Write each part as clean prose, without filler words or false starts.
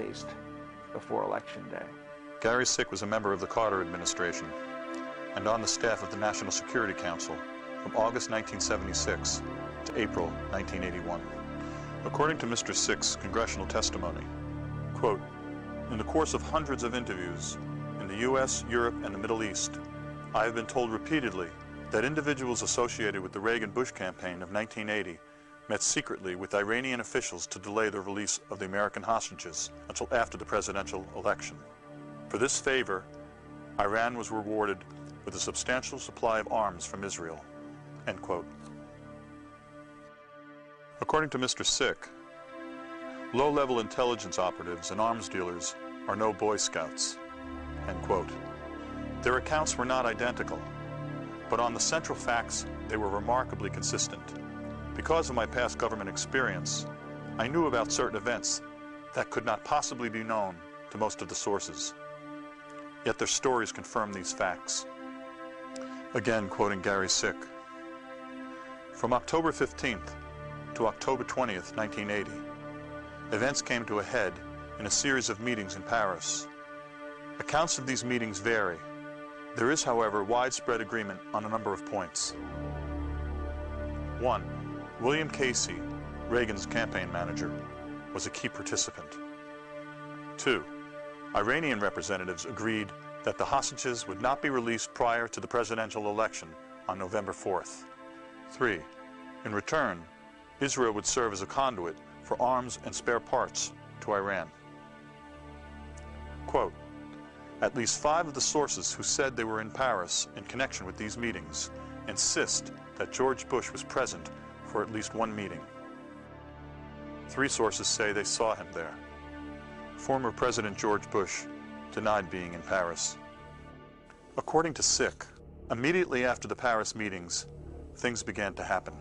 raised before Election Day. Gary Sick was a member of the Carter administration and on the staff of the National Security Council from August 1976 to April 1981. According to Mr. Sick's congressional testimony, quote, "In the course of hundreds of interviews in the U.S., Europe, and the Middle East, I have been told repeatedly that individuals associated with the Reagan-Bush campaign of 1980 met secretly with Iranian officials to delay the release of the American hostages until after the presidential election. For this favor, Iran was rewarded with a substantial supply of arms from Israel." End quote. According to Mr. Sick, low-level intelligence operatives and arms dealers are no Boy Scouts. End quote. Their accounts were not identical, but on the central facts, they were remarkably consistent. Because of my past government experience, I knew about certain events that could not possibly be known to most of the sources. Yet their stories confirm these facts. Again, quoting Gary Sick, "From October 15th to October 20th, 1980, events came to a head in a series of meetings in Paris. Accounts of these meetings vary. There is, however, widespread agreement on a number of points. 1. William Casey, Reagan's campaign manager, was a key participant. 2. Iranian representatives agreed that the hostages would not be released prior to the presidential election on November 4th. 3. In return, Israel would serve as a conduit for arms and spare parts to Iran." Quote, "At least 5 of the sources who said they were in Paris in connection with these meetings insist that George Bush was present for at least one meeting. 3 sources say they saw him there. Former President George Bush denied being in Paris." According to Sick, immediately after the Paris meetings, things began to happen.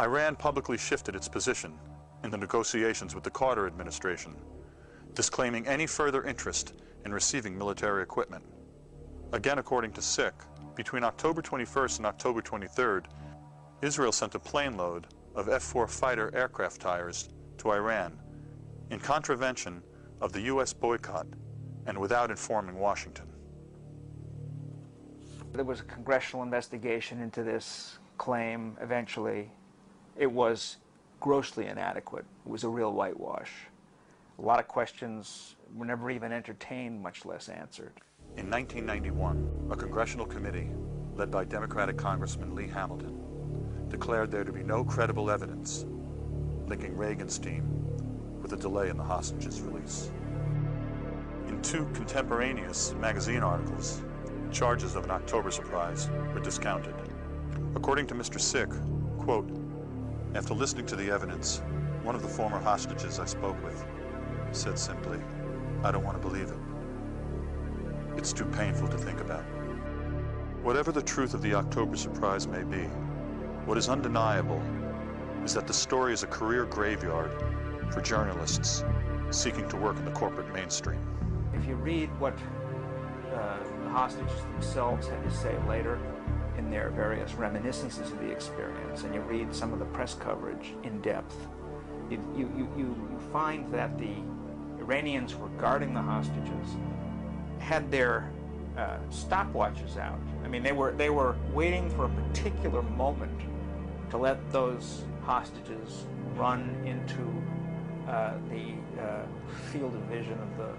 Iran publicly shifted its position in the negotiations with the Carter administration, disclaiming any further interest in receiving military equipment. Again, according to Sick, between October 21st and October 23rd, Israel sent a plane load of F-4 fighter aircraft tires to Iran in contravention of the U.S. boycott and without informing Washington. There was a congressional investigation into this claim eventually. It was grossly inadequate. It was a real whitewash. A lot of questions were never even entertained, much less answered. In 1991, a congressional committee, led by Democratic Congressman Lee Hamilton, declared there to be no credible evidence linking Reagan's team with a delay in the hostages' release. In 2 contemporaneous magazine articles, charges of an October surprise were discounted. According to Mr. Sick, quote, "After listening to the evidence, one of the former hostages I spoke with said simply, 'I don't want to believe it. It's too painful to think about.'" Whatever the truth of the October surprise may be, what is undeniable is that the story is a career graveyard for journalists seeking to work in the corporate mainstream. If you read what the hostages themselves had to say later in their various reminiscences of the experience, and you read some of the press coverage in depth, you find that the Iranians who were guarding the hostages had their stopwatches out. I mean, they were waiting for a particular moment to let those hostages run into the field of vision of the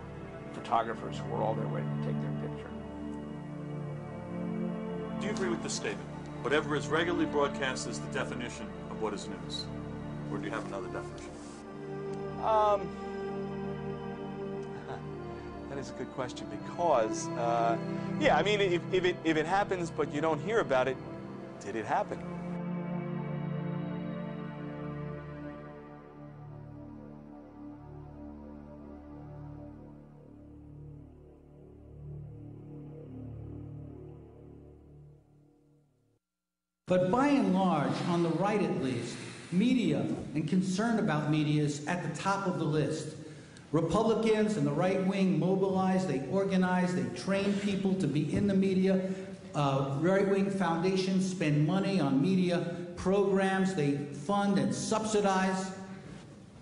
photographers who were all there waiting to take their picture. Do you agree with this statement? Whatever is regularly broadcast is the definition of what is news. Or do you have another definition? That is a good question because, yeah, I mean, if it happens but you don't hear about it, did it happen? But by and large, on the right at least, media and concern about media is at the top of the list. Republicans and the right wing mobilize, they organize, they train people to be in the media. Right-wing foundations spend money on media programs. They fund and subsidize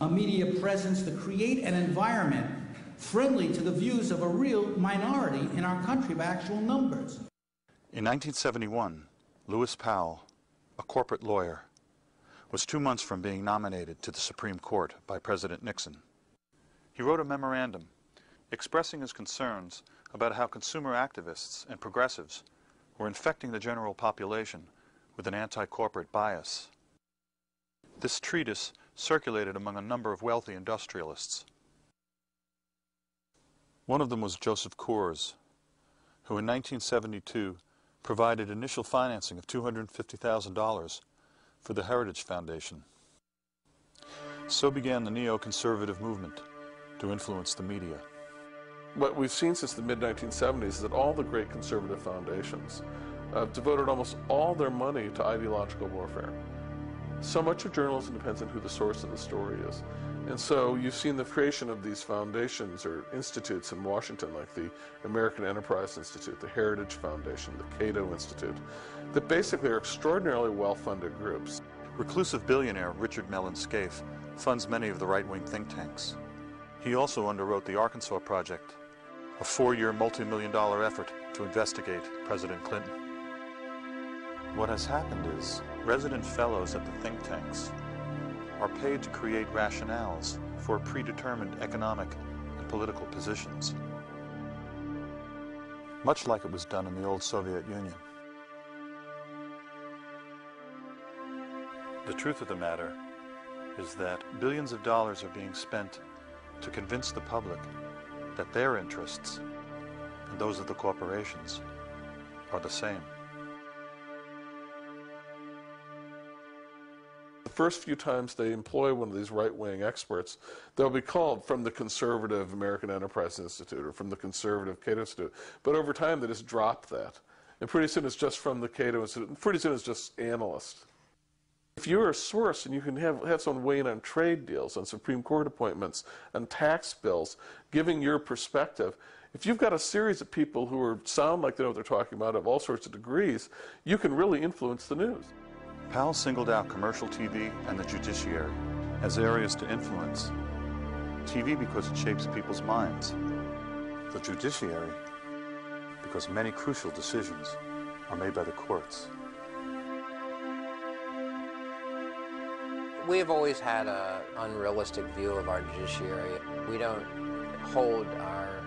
a media presence to create an environment friendly to the views of a real minority in our country by actual numbers. In 1971, Lewis Powell, a corporate lawyer, was 2 months from being nominated to the Supreme Court by President Nixon. He wrote a memorandum expressing his concerns about how consumer activists and progressives were infecting the general population with an anti-corporate bias. This treatise circulated among a number of wealthy industrialists. One of them was Joseph Coors, who in 1972 provided initial financing of $250,000 for the Heritage Foundation. So began the neoconservative movement to influence the media. What we've seen since the mid-1970s is that all the great conservative foundations devoted almost all their money to ideological warfare. So much of journalism depends on who the source of the story is. And so you've seen the creation of these foundations or institutes in Washington, like the American Enterprise Institute, the Heritage Foundation, the Cato Institute, that basically are extraordinarily well-funded groups. Reclusive billionaire Richard Mellon Scaife funds many of the right-wing think tanks. He also underwrote the Arkansas Project, a 4-year multi-million-dollar effort to investigate President Clinton. What has happened is resident fellows at the think tanks are paid to create rationales for predetermined economic and political positions, much like it was done in the old Soviet Union. The truth of the matter is that billions of dollars are being spent to convince the public that their interests and those of the corporations are the same. The first few times they employ one of these right-wing experts, they'll be called from the conservative American Enterprise Institute or from the conservative Cato Institute. But over time they just drop that. And pretty soon it's just from the Cato Institute, and pretty soon it's just analyst. If you're a source and you can have someone weigh in on trade deals, on Supreme Court appointments, on tax bills, giving your perspective, if you've got a series of people who sound like they know what they're talking about of all sorts of degrees, you can really influence the news. Powell singled out commercial TV and the judiciary as areas to influence. TV because it shapes people's minds. The judiciary because many crucial decisions are made by the courts. We've always had an unrealistic view of our judiciary. We don't hold our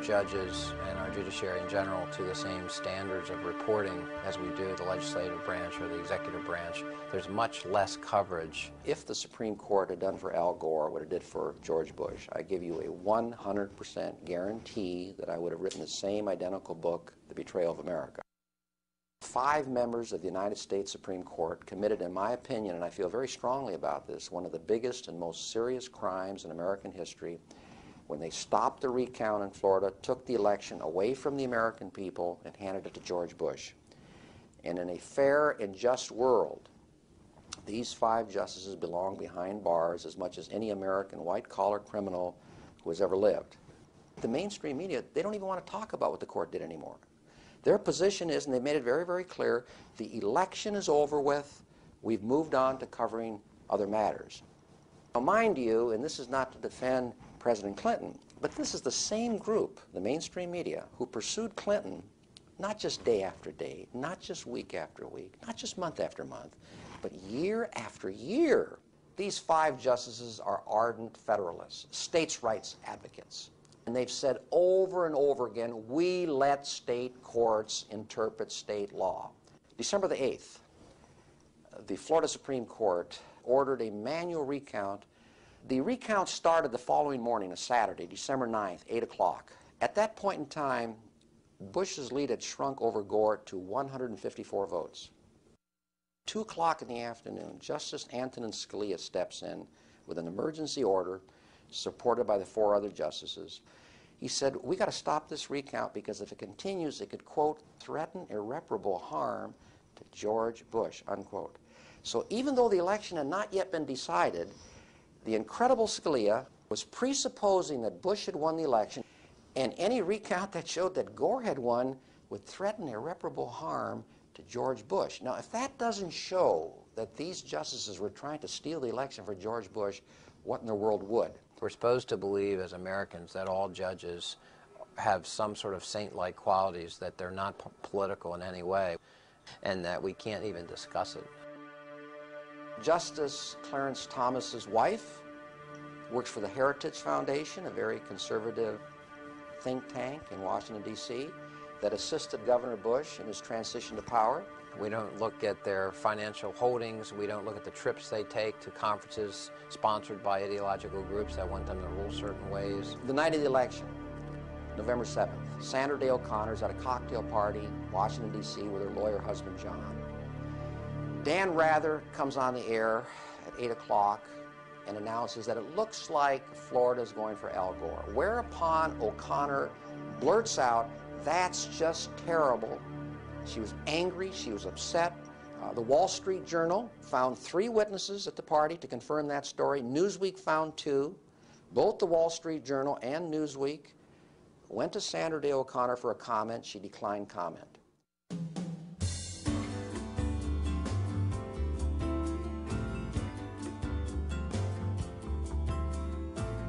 judges and our judiciary in general to the same standards of reporting as we do the legislative branch or the executive branch. There's much less coverage. If the Supreme Court had done for Al Gore what it did for George Bush, I give you a 100% guarantee that I would have written the same identical book, The Betrayal of America. 5 members of the United States Supreme Court committed, in my opinion, and I feel very strongly about this, one of the biggest and most serious crimes in American history when they stopped the recount in Florida, took the election away from the American people, and handed it to George Bush. And in a fair and just world, these 5 justices belong behind bars as much as any American white-collar criminal who has ever lived. The mainstream media, they don't even want to talk about what the court did anymore. Their position is, and they made it very, very clear, the election is over with. We've moved on to covering other matters. Now, mind you, and this is not to defend President Clinton, but this is the same group, the mainstream media, who pursued Clinton not just day after day, not just week after week, not just month after month, but year after year. These 5 justices are ardent Federalists, states' rights advocates. And they've said over and over again, we let state courts interpret state law. December the 8th, the Florida Supreme Court ordered a manual recount. The recount started the following morning, a Saturday, December 9th, 8 o'clock. At that point in time, Bush's lead had shrunk over Gore to 154 votes. 2 o'clock in the afternoon, Justice Antonin Scalia steps in with an emergency order supported by the 4 other justices. He said, we got to stop this recount because if it continues, it could, quote, threaten irreparable harm to George Bush, unquote. So even though the election had not yet been decided, the incredible Scalia was presupposing that Bush had won the election, and any recount that showed that Gore had won would threaten irreparable harm to George Bush. Now, if that doesn't show that these justices were trying to steal the election for George Bush, what in the world would? We're supposed to believe as Americans that all judges have some sort of saint-like qualities, that they're not political in any way, and that we can't even discuss it. Justice Clarence Thomas's wife works for the Heritage Foundation, a very conservative think tank in Washington, D.C., that assisted Governor Bush in his transition to power. We don't look at their financial holdings. We don't look at the trips they take to conferences sponsored by ideological groups that want them to rule certain ways. The night of the election, November 7th, Sandra Day O'Connor's at a cocktail party in Washington, D.C. with her lawyer husband, John. Dan Rather comes on the air at 8 o'clock and announces that it looks like Florida's going for Al Gore, whereupon O'Connor blurts out, "That's just terrible." She was angry, she was upset. The Wall Street Journal found 3 witnesses at the party to confirm that story. Newsweek found 2. Both the Wall Street Journal and Newsweek went to Sandra Day O'Connor for a comment. She declined comment.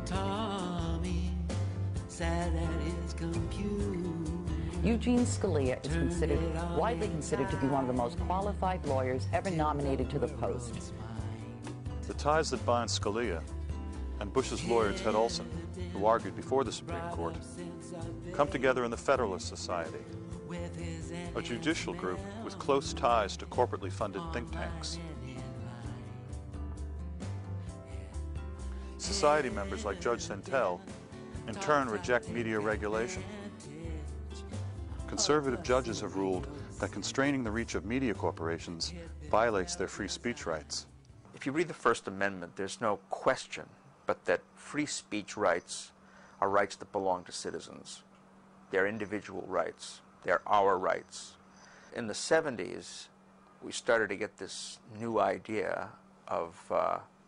Tommy sat at his computer. Eugene Scalia is widely considered to be one of the most qualified lawyers ever nominated to the post. The ties that bind Scalia and Bush's lawyer Ted Olson, who argued before the Supreme Court, come together in the Federalist Society, a judicial group with close ties to corporately funded think tanks. Society members like Judge Santel in turn reject media regulation. Conservative judges have ruled that constraining the reach of media corporations violates their free speech rights. If you read the First Amendment, there's no question but that free speech rights are rights that belong to citizens. They're individual rights. They're our rights. In the 70s, we started to get this new idea of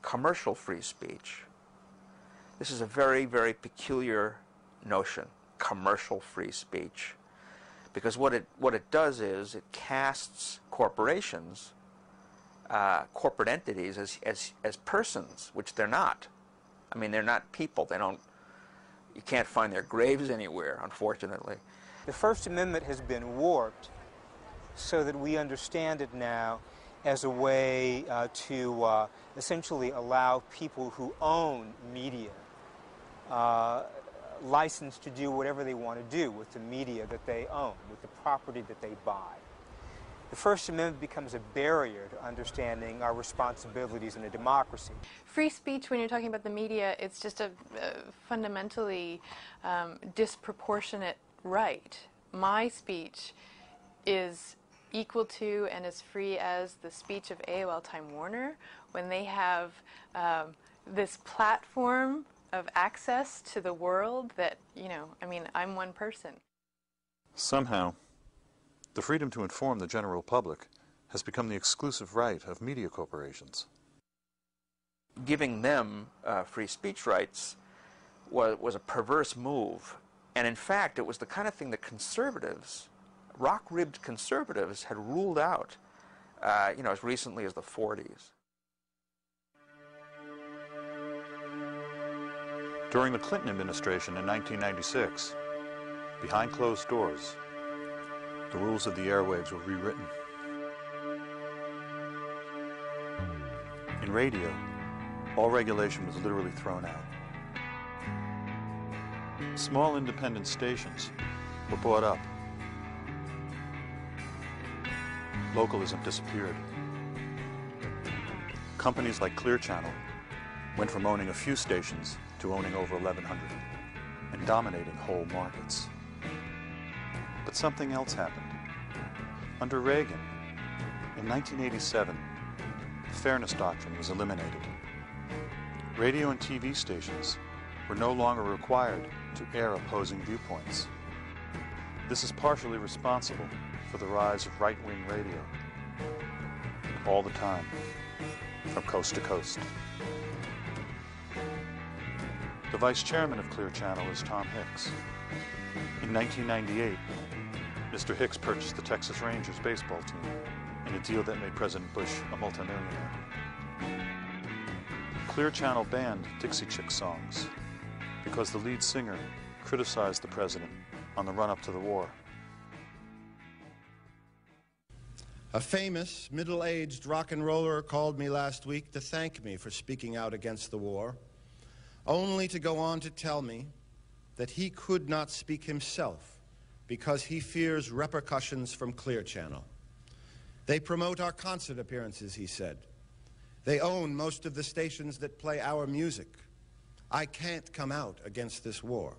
commercial free speech. This is a very, very peculiar notion, commercial free speech. Because what it does is it casts corporations, corporate entities, as persons, which they're not. I mean, they're not people. You can't find their graves anywhere, unfortunately. The First Amendment has been warped so that we understand it now as a way to essentially allow people who own media license to do whatever they want to do with the media that they own, with the property that they buy. The First Amendment becomes a barrier to understanding our responsibilities in a democracy. Free speech, when you're talking about the media, it's just a fundamentally disproportionate right. My speech is equal to and as free as the speech of AOL Time Warner when they have this platform of access to the world that, I'm one person. Somehow, the freedom to inform the general public has become the exclusive right of media corporations. Giving them free speech rights was a perverse move. And in fact, it was the kind of thing that conservatives, rock-ribbed conservatives, had ruled out, as recently as the 40s. During the Clinton administration in 1996, behind closed doors, the rules of the airwaves were rewritten. In radio, all regulation was literally thrown out. Small independent stations were bought up. Localism disappeared. Companies like Clear Channel went from owning a few stations to owning over 1,100 and dominating whole markets. But something else happened. Under Reagan, in 1987, the Fairness Doctrine was eliminated. Radio and TV stations were no longer required to air opposing viewpoints. This is partially responsible for the rise of right-wing radio, all the time, from coast to coast. The vice chairman of Clear Channel is Tom Hicks. In 1998, Mr. Hicks purchased the Texas Rangers baseball team in a deal that made President Bush a multimillionaire. Clear Channel banned Dixie Chick songs because the lead singer criticized the president on the run-up to the war. A famous, middle-aged rock and roller called me last week to thank me for speaking out against the war, only to go on to tell me that he could not speak himself because he fears repercussions from Clear Channel. They promote our concert appearances, he said. They own most of the stations that play our music. I can't come out against this war.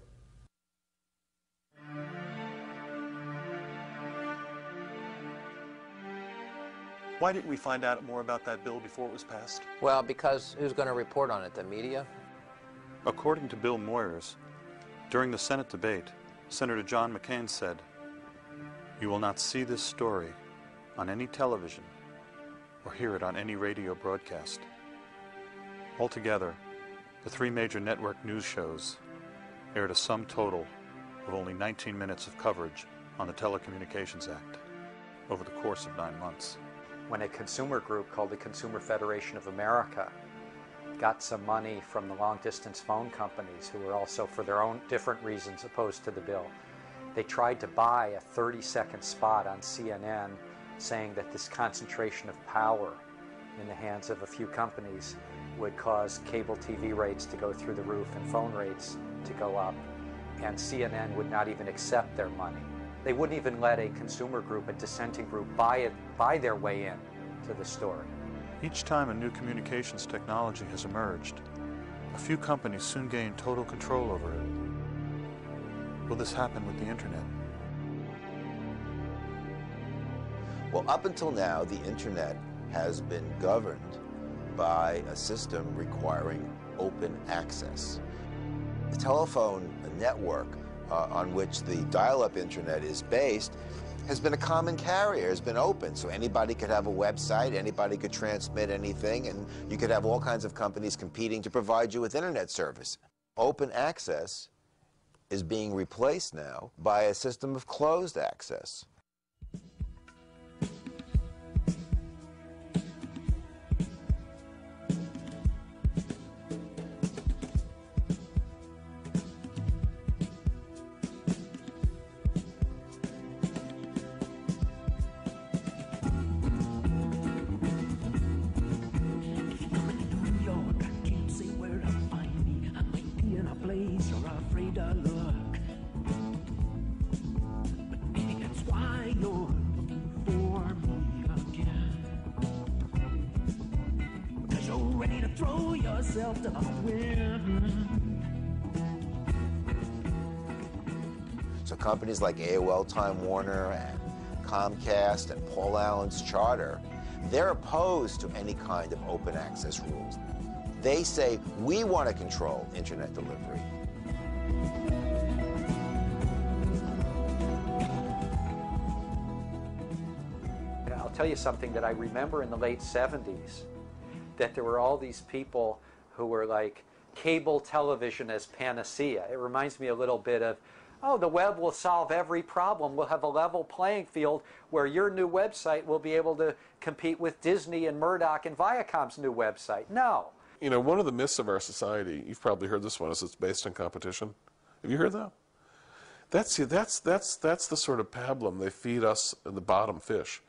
Why didn't we find out more about that bill before it was passed? Well, because who's going to report on it? The media? According to Bill Moyers, during the Senate debate, Senator John McCain said, "You will not see this story on any television or hear it on any radio broadcast." Altogether, the three major network news shows aired a sum total of only 19 minutes of coverage on the Telecommunications Act over the course of 9 months. When a consumer group called the Consumer Federation of America got some money from the long-distance phone companies, who were also, for their own different reasons, opposed to the bill, they tried to buy a 30-second spot on CNN saying that this concentration of power in the hands of a few companies would cause cable TV rates to go through the roof and phone rates to go up, and CNN would not even accept their money. They wouldn't even let a consumer group, a dissenting group, buy their way in to the story. Each time a new communications technology has emerged, a few companies soon gain total control over it. Will this happen with the internet? Well, up until now, the internet has been governed by a system requiring open access. The telephone network on which the dial-up internet is based has been a common carrier, has been open, so anybody could have a website, anybody could transmit anything, and you could have all kinds of companies competing to provide you with internet service. Open access is being replaced now by a system of closed access. So companies like AOL Time Warner and Comcast and Paul Allen's Charter, they're opposed to any kind of open access rules. They say, we want to control internet delivery. And I'll tell you something that I remember in the late 70s, that there were all these people who were like, cable television as panacea. It reminds me a little bit of, oh, the web will solve every problem. We'll have a level playing field where your new website will be able to compete with Disney and Murdoch and Viacom's new website. No. You know, one of the myths of our society, you've probably heard this one, is it's based on competition. Have you heard that? That's the sort of pablum they feed us in the bottom fish.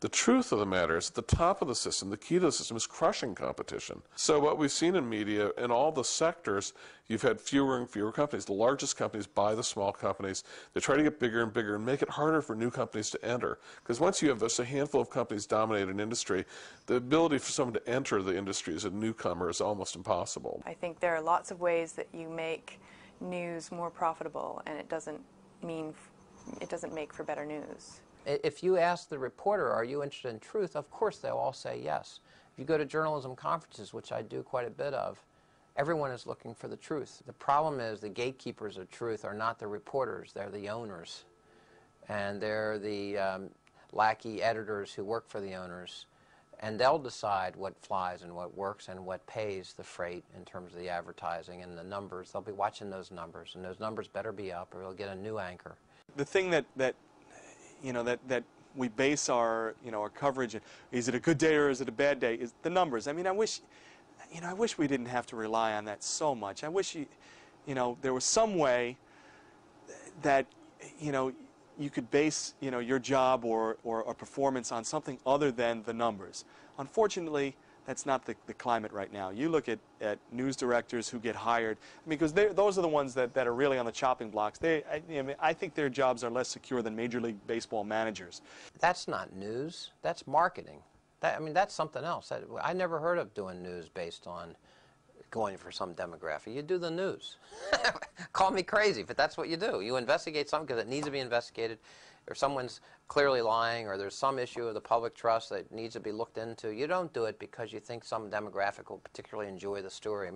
The truth of the matter is, at the top of the system, the key to the system is crushing competition. So what we've seen in media, in all the sectors, you've had fewer and fewer companies. The largest companies buy the small companies. They try to get bigger and bigger and make it harder for new companies to enter. Because once you have just a handful of companies dominate an industry, the ability for someone to enter the industry as a newcomer is almost impossible. I think there are lots of ways that you make news more profitable, and it doesn't make for better news. If you ask the reporter, are you interested in truth, of course they'll all say yes. If you go to journalism conferences, which I do quite a bit of, everyone is looking for the truth. The problem is the gatekeepers of truth are not the reporters, they're the owners. And they're the lackey editors who work for the owners. And they'll decide what flies and what works and what pays the freight in terms of the advertising and the numbers. They'll be watching those numbers, and those numbers better be up or we'll get a new anchor. The thing that we base our, our coverage, is it a good day or is it a bad day, is the numbers. I mean, I wish, I wish we didn't have to rely on that so much. I wish there was some way that you could base your job or a performance on something other than the numbers. Unfortunately, that's not the climate right now. You look at news directors who get hired, because those are the ones that are really on the chopping blocks. I think their jobs are less secure than Major League Baseball managers. That's not news. That's marketing. That's something else. I never heard of doing news based on going for some demographic. You do the news. Call me crazy, but that's what you do. You investigate something because it needs to be investigated, or someone's clearly lying, or there's some issue of the public trust that needs to be looked into. You don't do it because you think some demographic will particularly enjoy the story.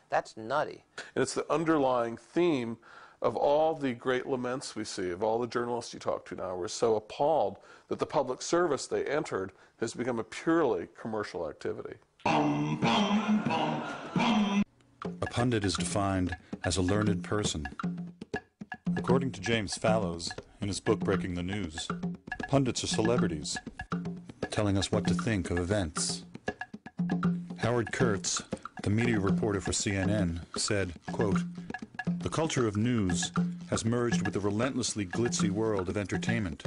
That's nutty. And it's the underlying theme of all the great laments we see, of all the journalists you talk to now. We're so appalled that the public service they entered has become a purely commercial activity. A pundit is defined as a learned person. According to James Fallows, in his book Breaking the News, pundits are celebrities, telling us what to think of events. Howard Kurtz, the media reporter for CNN, said, quote, "The culture of news has merged with the relentlessly glitzy world of entertainment,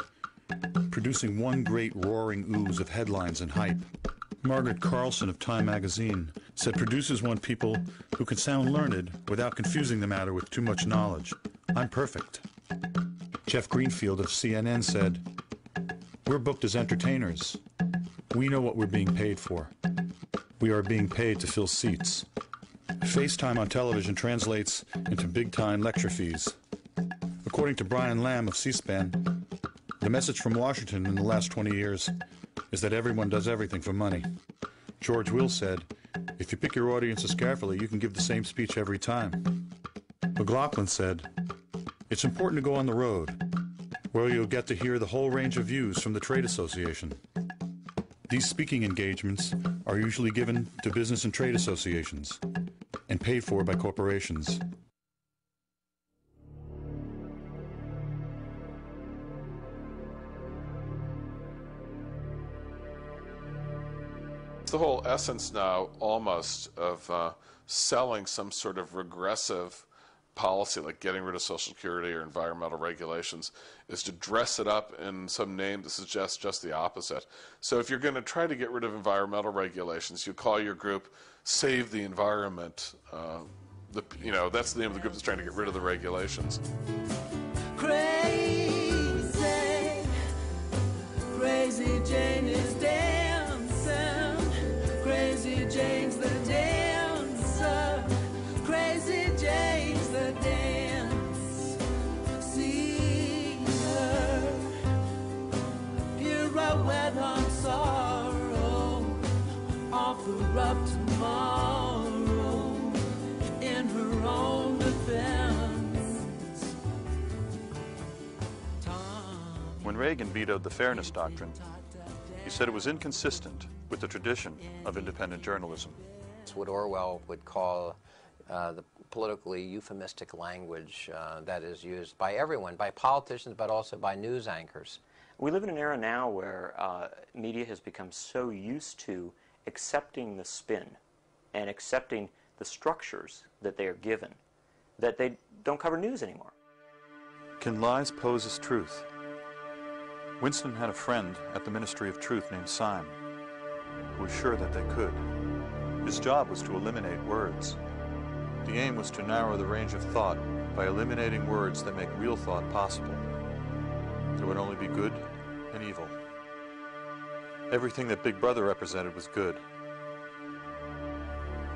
producing one great roaring ooze of headlines and hype." Margaret Carlson of Time magazine said producers want people who can sound learned without confusing the matter with too much knowledge. I'm perfect. Jeff Greenfield of CNN said, "We're booked as entertainers. We know what we're being paid for. We are being paid to fill seats. FaceTime on television translates into big-time lecture fees." According to Brian Lamb of C-SPAN, the message from Washington in the last 20 years is that everyone does everything for money. George Will said, "If you pick your audiences carefully, you can give the same speech every time." McLaughlin said, "It's important to go on the road, where you'll get to hear the whole range of views from the trade association. These speaking engagements are usually given to business and trade associations and paid for by corporations." The whole essence now almost of selling some sort of regressive policy, like getting rid of Social Security or environmental regulations, is to dress it up in some name to suggest just the opposite. So if you're going to try to get rid of environmental regulations, you call your group Save the Environment. That's the name of the group that's trying to get rid of the regulations. Crazy, crazy Jane is dancing. Crazy Jane's the dancer. Crazy Jane's the dance. See her, pirouette on sorrow, offer up tomorrow in her own defense. When Reagan vetoed the Fairness Doctrine, he said it was inconsistent with the tradition of independent journalism. It's what Orwell would call the politically euphemistic language that is used by everyone, by politicians, but also by news anchors. We live in an era now where media has become so used to accepting the spin and accepting the structures that they are given that they don't cover news anymore. Can lies pose as truth? Winston had a friend at the Ministry of Truth named Syme, who was sure that they could. His job was to eliminate words. The aim was to narrow the range of thought by eliminating words that make real thought possible. There would only be good and evil. Everything that Big Brother represented was good.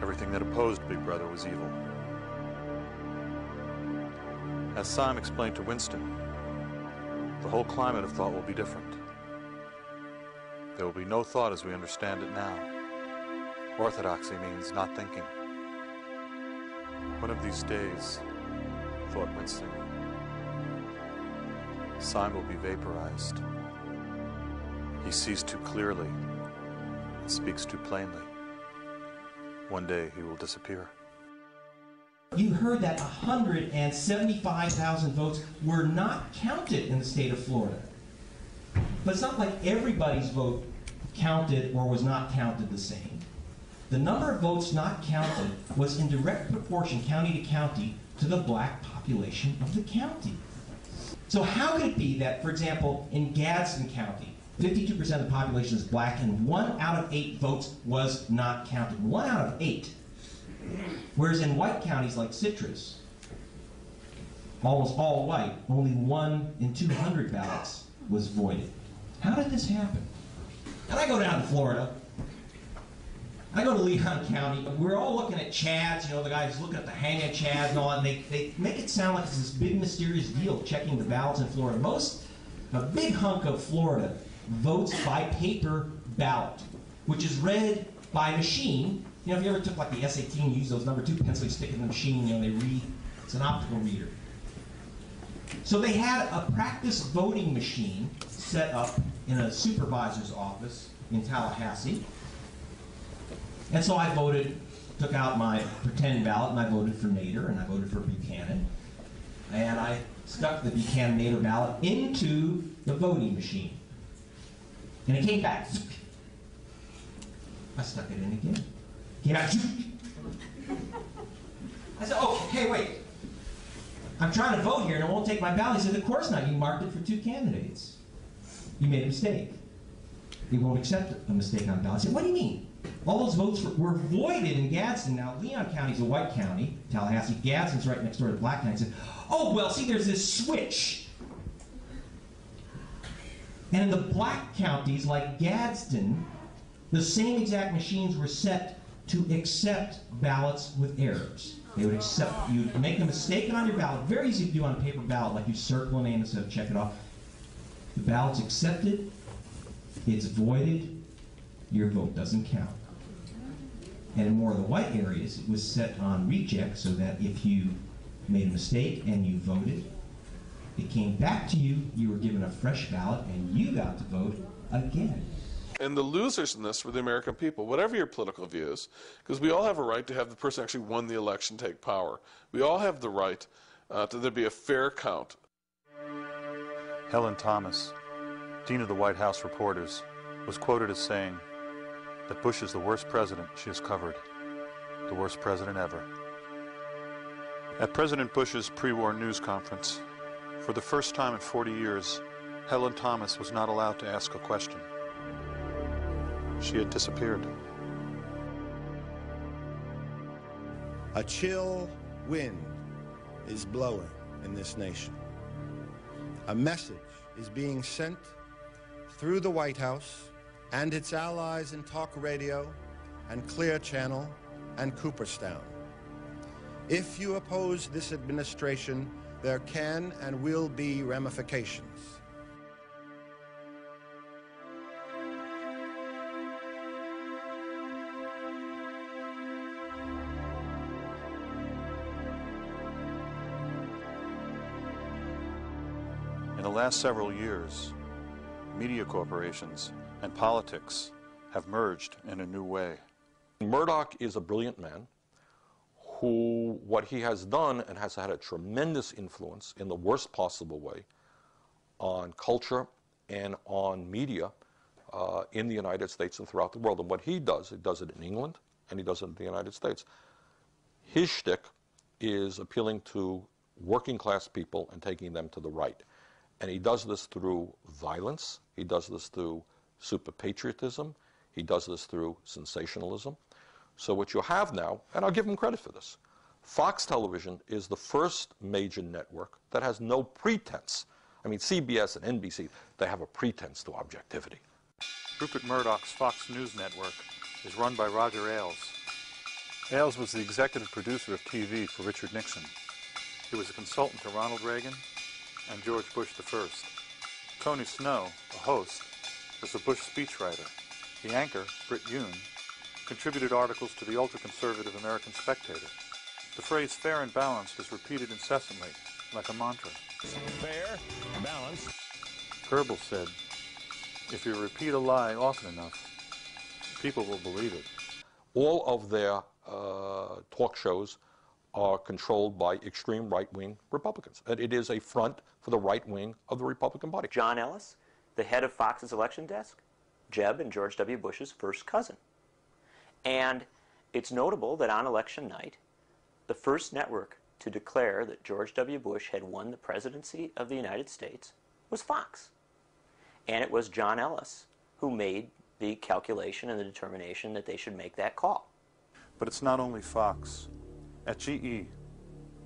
Everything that opposed Big Brother was evil. As Syme explained to Winston, the whole climate of thought will be different. There will be no thought as we understand it now. Orthodoxy means not thinking. One of these days, thought Winston, Syme will be vaporized. He sees too clearly and speaks too plainly. One day he will disappear. You heard that 175,000 votes were not counted in the state of Florida. But it's not like everybody's vote counted or was not counted the same. the number of votes not counted was in direct proportion, county to county, to the black population of the county. So how could it be that, for example, in Gadsden County, 52% of the population is black and 1 out of 8 votes was not counted? 1 out of 8. Whereas in white counties like Citrus, almost all white, only 1 in 200 ballots was voided. How did this happen? And I go down to Florida. I go to Leon County. We're all looking at chads, you know, the guys looking at the hang of chads and all, and they make it sound like it's this big mysterious deal checking the ballots in Florida. A big hunk of Florida votes by paper ballot, which is read by machine. You know, if you ever took like the SAT and used those number 2 pencils, you stick it in the machine, you know, they read. It's an optical reader. So they had a practice voting machine set up in a supervisor's office in Tallahassee. And so I voted, took out my pretend ballot, and I voted for Nader, and I voted for Buchanan. And I stuck the Buchanan-Nader ballot into the voting machine. And it came back. I stuck it in again. Came out. I said, oh, hey, wait. I'm trying to vote here, and it won't take my ballot. He said, of course not. You marked it for 2 candidates. You made a mistake. It won't accept a mistake on the ballot. I said, what do you mean? All those votes were voided in Gadsden. Now, Leon County's a white county, Tallahassee. Gadsden's right next door to Black County. I said, oh, well, see, there's this switch. And in the black counties, like Gadsden, the same exact machines were set to accept ballots with errors. They would accept, you'd make a mistake on your ballot, very easy to do on a paper ballot, like you circle a name instead of check it off. The ballot's accepted, it's voided, your vote doesn't count. And in more of the white areas, it was set on reject so that if you made a mistake and you voted, it came back to you, you were given a fresh ballot, and you got to vote again. And the losers in this were the American people, whatever your political views, because we all have a right to have the person who actually won the election take power. We all have the right to there be a fair count. Helen Thomas, Dean of the White House Reporters, was quoted as saying that Bush is the worst president she has covered, the worst president ever. At President Bush's pre-war news conference, for the first time in 40 years, Helen Thomas was not allowed to ask a question. She had disappeared. A chill wind is blowing in this nation. A message is being sent through the White House and its allies in talk radio and Clear Channel and Cooperstown. If you oppose this administration, there can and will be ramifications. In the last several years, media corporations and politics have merged in a new way. Murdoch is a brilliant man who, what he has done and has had a tremendous influence in the worst possible way on culture and on media in the United States and throughout the world. And what he does it in England and he does it in the United States. His shtick is appealing to working class people and taking them to the right. And he does this through violence, he does this through super patriotism, he does this through sensationalism. So what you have now, and I'll give him credit for this, Fox Television is the first major network that has no pretense. I mean, CBS and NBC, they have a pretense to objectivity. Rupert Murdoch's Fox News Network is run by Roger Ailes. Ailes was the executive producer of TV for Richard Nixon. He was a consultant to Ronald Reagan and George Bush I. Tony Snow, a host, was a Bush speechwriter. The anchor, Britt Yoon, contributed articles to the ultra-conservative American Spectator. The phrase fair and balanced is repeated incessantly, like a mantra. Fair, balanced. Goebbels said, if you repeat a lie often enough, people will believe it. All of their talk shows are controlled by extreme right-wing Republicans. And it is a front for the right wing of the Republican Party. John Ellis, the head of Fox's election desk, Jeb and George W. Bush's first cousin. And It's notable that on election night, the first network to declare that George W. Bush had won the presidency of the United States was Fox. And it was John Ellis who made the calculation and the determination that they should make that call. But it's not only Fox. At GE,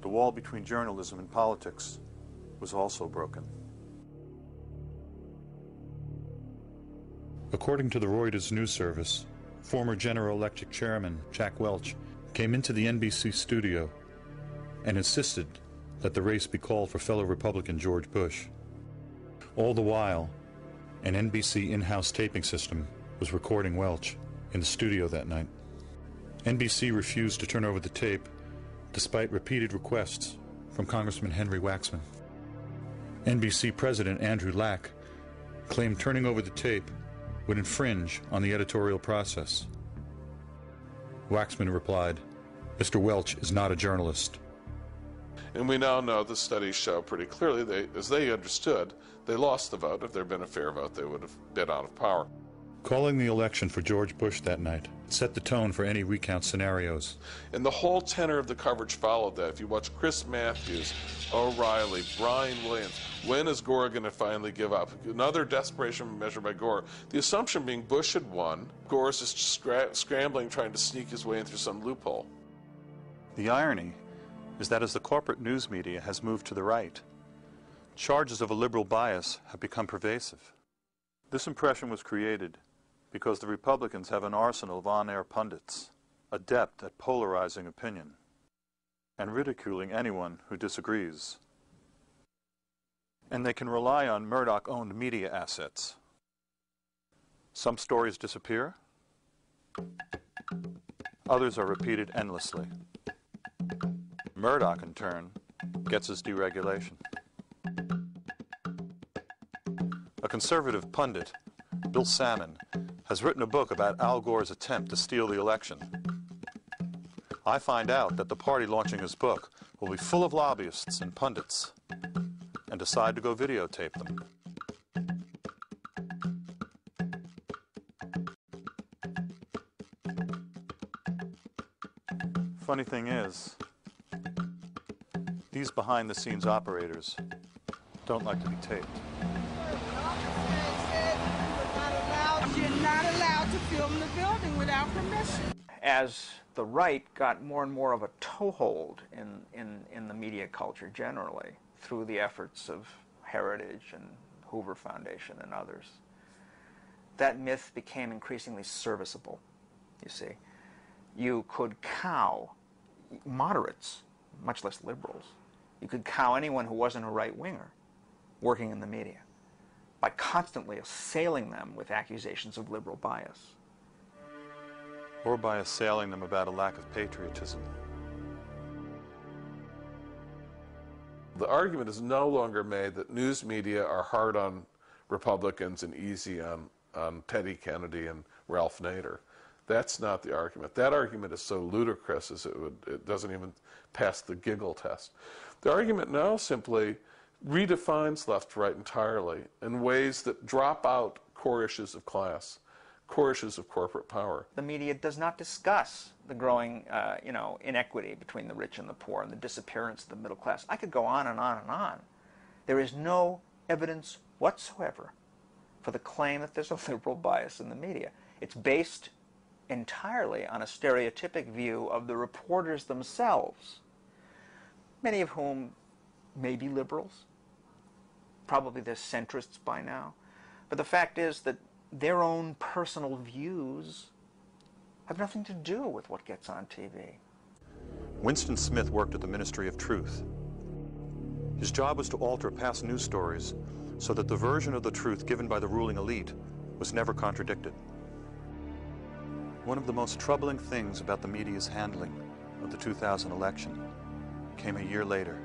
the wall between journalism and politics was also broken. According to the Reuters news service, former General Electric chairman Jack Welch came into the NBC studio and insisted that the race be called for fellow Republican George Bush. All the while, an NBC in-house taping system was recording Welch in the studio that night. NBC refused to turn over the tape despite repeated requests from Congressman Henry Waxman. NBC President Andrew Lack claimed turning over the tape would infringe on the editorial process. Waxman replied, "Mr. Welch is not a journalist." And we now know the studies show pretty clearly, as they understood, they lost the vote. If there had been a fair vote, they would have been out of power. Calling the election for George Bush that night set the tone for any recount scenarios. And the whole tenor of the coverage followed that. If you watch Chris Matthews, O'Reilly, Brian Williams, when is Gore going to finally give up? Another desperation measure by Gore. The assumption being Bush had won. Gore is just scrambling, trying to sneak his way in through some loophole. The irony is that as the corporate news media has moved to the right, charges of a liberal bias have become pervasive. This impression was created because the Republicans have an arsenal of on-air pundits, adept at polarizing opinion and ridiculing anyone who disagrees. And they can rely on Murdoch-owned media assets. Some stories disappear, others are repeated endlessly. Murdoch, in turn, gets his deregulation. A conservative pundit, Bill Salmon, has written a book about Al Gore's attempt to steal the election. I find out that the party launching his book will be full of lobbyists and pundits, and decide to go videotape them. Funny thing is, these behind-the-scenes operators don't like to be taped. You're not allowed to film the building without permission. As the right got more and more of a toehold in the media culture generally, through the efforts of Heritage and Hoover Foundation and others, that myth became increasingly serviceable, you see. You could cow moderates, much less liberals. You could cow anyone who wasn't a right-winger working in the media by constantly assailing them with accusations of liberal bias. Or by assailing them about a lack of patriotism. The argument is no longer made that news media are hard on Republicans and easy on Teddy Kennedy and Ralph Nader. That's not the argument. That argument is so ludicrous as it doesn't even pass the giggle test. The argument now simply redefines left-right entirely in ways that drop out core issues of class, core issues of corporate power. The media does not discuss the growing, inequity between the rich and the poor and the disappearance of the middle class. I could go on and on and on. There is no evidence whatsoever for the claim that there's a liberal bias in the media. It's based entirely on a stereotypic view of the reporters themselves, many of whom may be liberals. Probably they're centrists by now. But the fact is that their own personal views have nothing to do with what gets on TV. Winston Smith worked at the Ministry of Truth. His job was to alter past news stories so that the version of the truth given by the ruling elite was never contradicted. One of the most troubling things about the media's handling of the 2000 election came a year later.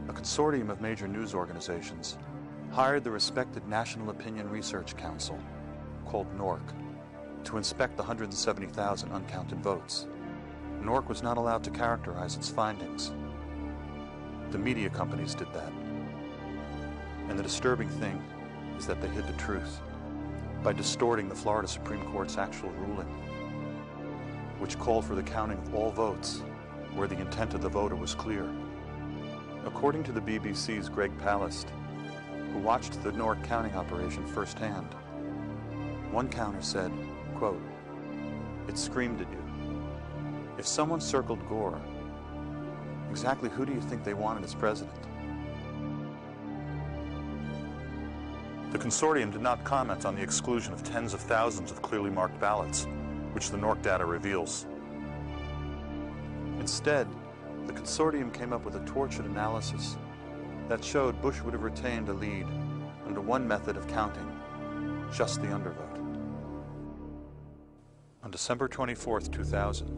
A consortium of major news organizations hired the respected National Opinion Research Council, called NORC, to inspect the 170,000 uncounted votes. NORC was not allowed to characterize its findings. The media companies did that. And the disturbing thing is that they hid the truth by distorting the Florida Supreme Court's actual ruling. which called for the counting of all votes where the intent of the voter was clear. According to the BBC's Greg Palast, who watched the Newark counting operation firsthand, one counter said, quote, "It screamed at you. If someone circled Gore, exactly who do you think they wanted as president?" The consortium did not comment on the exclusion of tens of thousands of clearly marked ballots, which the Newark data reveals. Instead, the consortium came up with a tortured analysis that showed Bush would have retained a lead under one method of counting, just the undervote. On December 24th, 2000,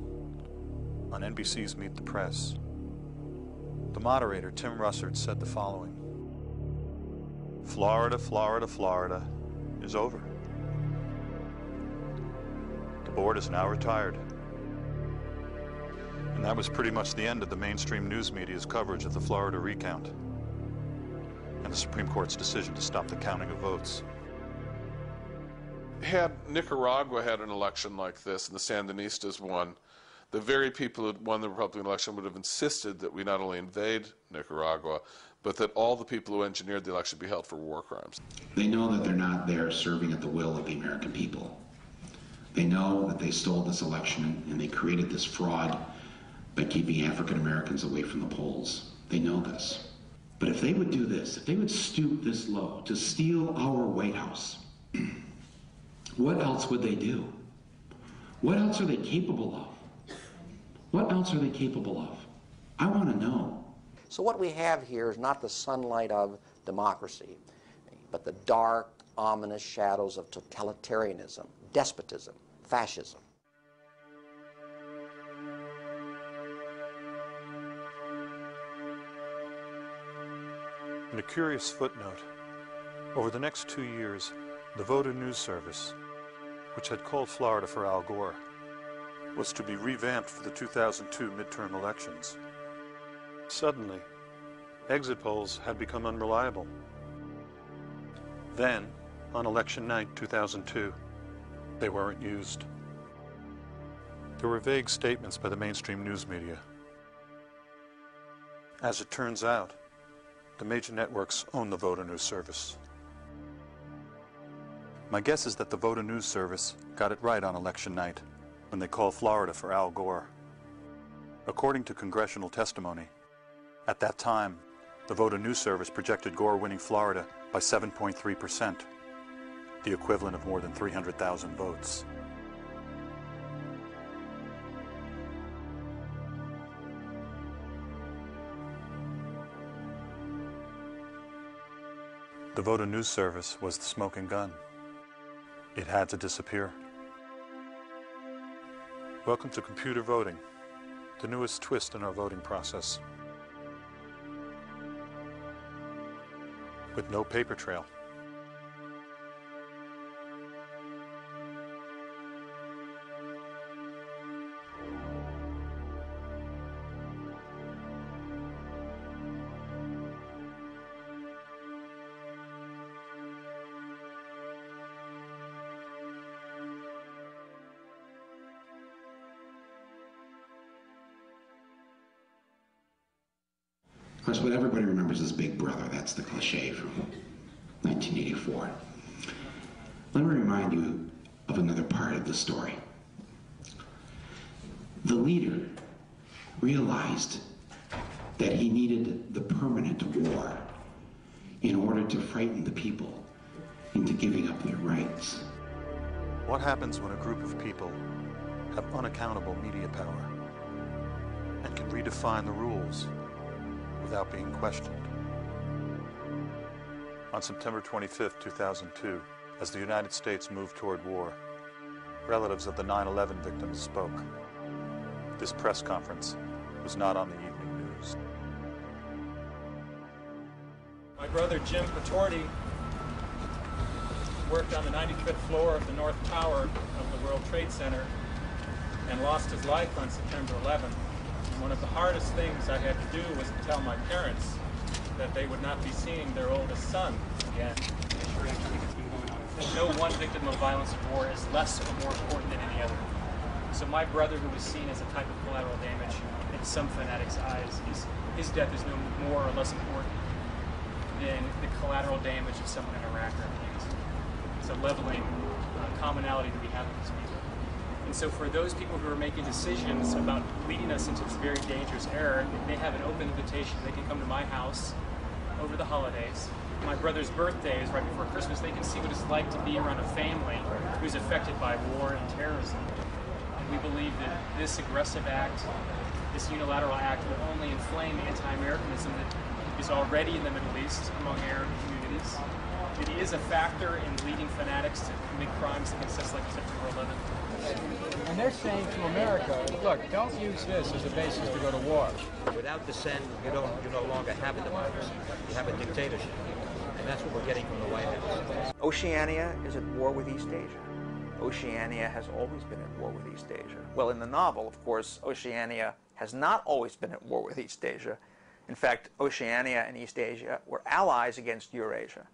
on NBC's Meet the Press, the moderator, Tim Russert, said the following: "Florida, Florida, Florida is over. The board is now retired." And that was pretty much the end of the mainstream news media's coverage of the Florida recount and the Supreme Court's decision to stop the counting of votes. Had Nicaragua had an election like this and the Sandinistas won, the very people who won the Republican election would have insisted that we not only invade Nicaragua, but that all the people who engineered the election be held for war crimes. They know that they're not there serving at the will of the American people. They know that they stole this election and they created this fraud by keeping African Americans away from the polls. They know this. But if they would do this, if they would stoop this low to steal our White House, what else would they do? What else are they capable of? What else are they capable of? I want to know. So what we have here is not the sunlight of democracy, but the dark, ominous shadows of totalitarianism, despotism, fascism. In a curious footnote, over the next 2 years, the Voter News Service, which had called Florida for Al Gore, was to be revamped for the 2002 midterm elections. Suddenly, exit polls had become unreliable. Then, on election night 2002, they weren't used. There were vague statements by the mainstream news media. As it turns out, the major networks own the Voter News Service. My guess is that the Voter News Service got it right on election night when they called Florida for Al Gore. According to congressional testimony, at that time, the Voter News Service projected Gore winning Florida by 7.3%, the equivalent of more than 300,000 votes. The Voter News Service was the smoking gun. It had to disappear. Welcome to computer voting, the newest twist in our voting process. With no paper trail. Of course, what everybody remembers is Big Brother. That's the cliche from 1984. Let me remind you of another part of the story. The leader realized that he needed the permanent war in order to frighten the people into giving up their rights. What happens when a group of people have unaccountable media power and can redefine the rules without being questioned? On September 25, 2002, as the United States moved toward war, relatives of the 9/11 victims spoke. This press conference was not on the evening news. My brother Jim Patorti worked on the 95th floor of the North Tower of the World Trade Center and lost his life on September 11th. And one of the hardest things I had to do was to tell my parents that they would not be seeing their oldest son again. No one victim of violence of war is less or more important than any other. So my brother, who was seen as a type of collateral damage in some fanatics' eyes, his death is no more or less important than the collateral damage of someone in Iraq or Afghanistan. It's a leveling commonality that we have with these people. And so for those people who are making decisions about leading us into this very dangerous era, they have an open invitation. They can come to my house over the holidays. My brother's birthday is right before Christmas. They can see what it's like to be around a family who's affected by war and terrorism. And we believe that this aggressive act, this unilateral act, will only inflame anti-Americanism that is already in the Middle East among Arab communities. It is a factor in leading fanatics to commit crimes against us like September 11th. And they're saying to America, look, don't use this as a basis to go to war. Without dissent, you no longer have a democracy. You have a dictatorship. And that's what we're getting from the White House. Oceania is at war with East Asia. Oceania has always been at war with East Asia. Well, in the novel, of course, Oceania has not always been at war with East Asia. In fact, Oceania and East Asia were allies against Eurasia.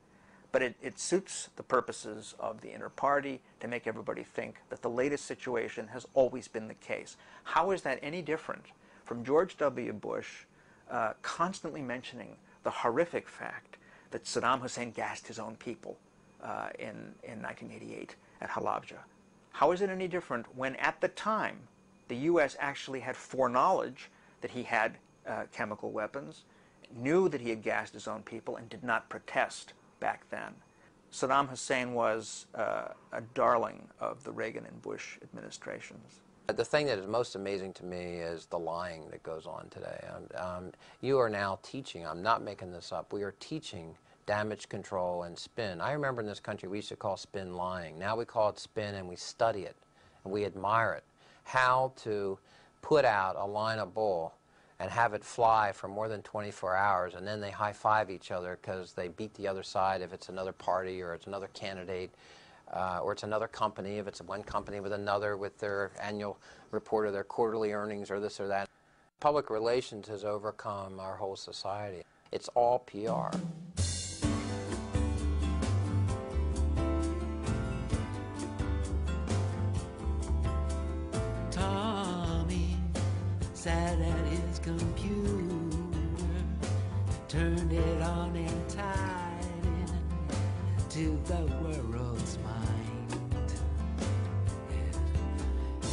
But it suits the purposes of the inner party to make everybody think that the latest situation has always been the case. How is that any different from George W. Bush constantly mentioning the horrific fact that Saddam Hussein gassed his own people in 1988 at Halabja? How is it any different when at the time the U.S. actually had foreknowledge that he had chemical weapons, knew that he had gassed his own people, and did not protest back then? Saddam Hussein was a darling of the Reagan and Bush administrations. The thing that is most amazing to me is the lying that goes on today. You are now teaching, I'm not making this up, we are teaching damage control and spin. I remember in this country we used to call spin lying. Now we call it spin, and we study it and we admire it. How to put out a line of bull and have it fly for more than 24 hours, and then they high-five each other because they beat the other side if it's another party or it's another candidate, or it's another company, if it's one company with another with their annual report of their quarterly earnings or this or that. Public relations has overcome our whole society. It's all PR. Tommy sat at his computer, turned it on and tied in to the world's mind.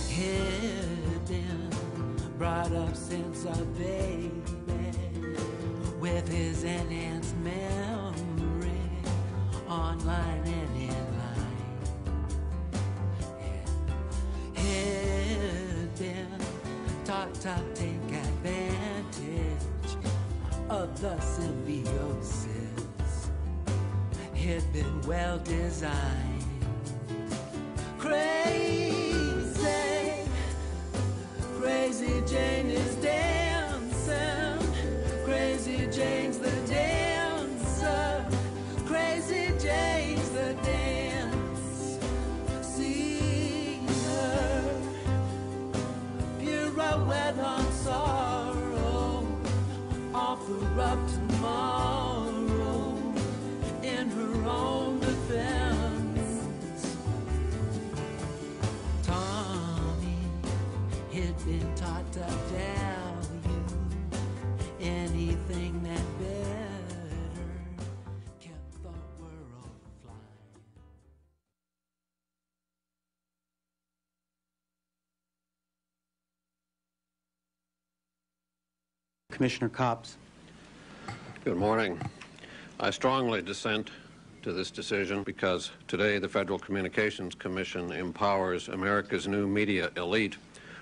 Hidden, brought up since a baby with his enhanced memory, online and in line. Hidden, taught to take advantage of the symbiosis. Had been well designed. Crazy, crazy Jane is dancing. Crazy Jane's the dancer. Crazy Jane's the dance. See her pirouette on sorrow, offer up tomorrow in her own defense. Tommy had been taught to value anything that better kept the world flying. Commissioner Copps. Good morning. I strongly dissent to this decision because today the Federal Communications Commission empowers America's new media elite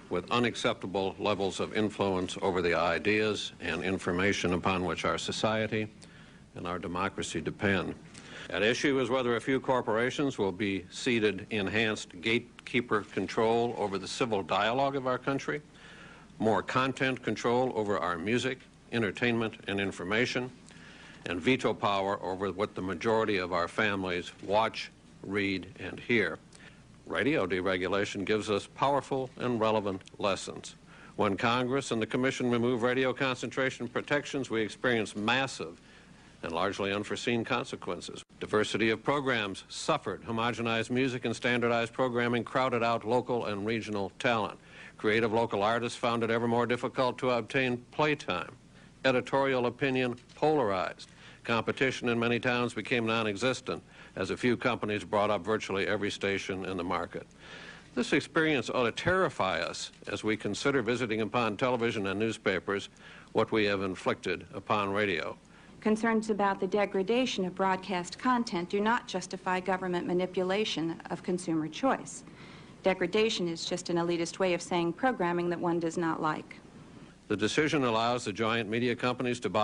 with unacceptable levels of influence over the ideas and information upon which our society and our democracy depend. At issue is whether a few corporations will be ceded enhanced gatekeeper control over the civil dialogue of our country, more content control over our music, entertainment, and information, and veto power over what the majority of our families watch, read, and hear. Radio deregulation gives us powerful and relevant lessons. When Congress and the Commission remove radio concentration protections, we experience massive and largely unforeseen consequences. Diversity of programs suffered. Homogenized music and standardized programming crowded out local and regional talent. Creative local artists found it ever more difficult to obtain playtime. Editorial opinion polarized. Competition in many towns became non-existent as a few companies brought up virtually every station in the market. This experience ought to terrify us as we consider visiting upon television and newspapers what we have inflicted upon radio. Concerns about the degradation of broadcast content do not justify government manipulation of consumer choice. Degradation is just an elitist way of saying programming that one does not like. The decision allows the giant media companies to buy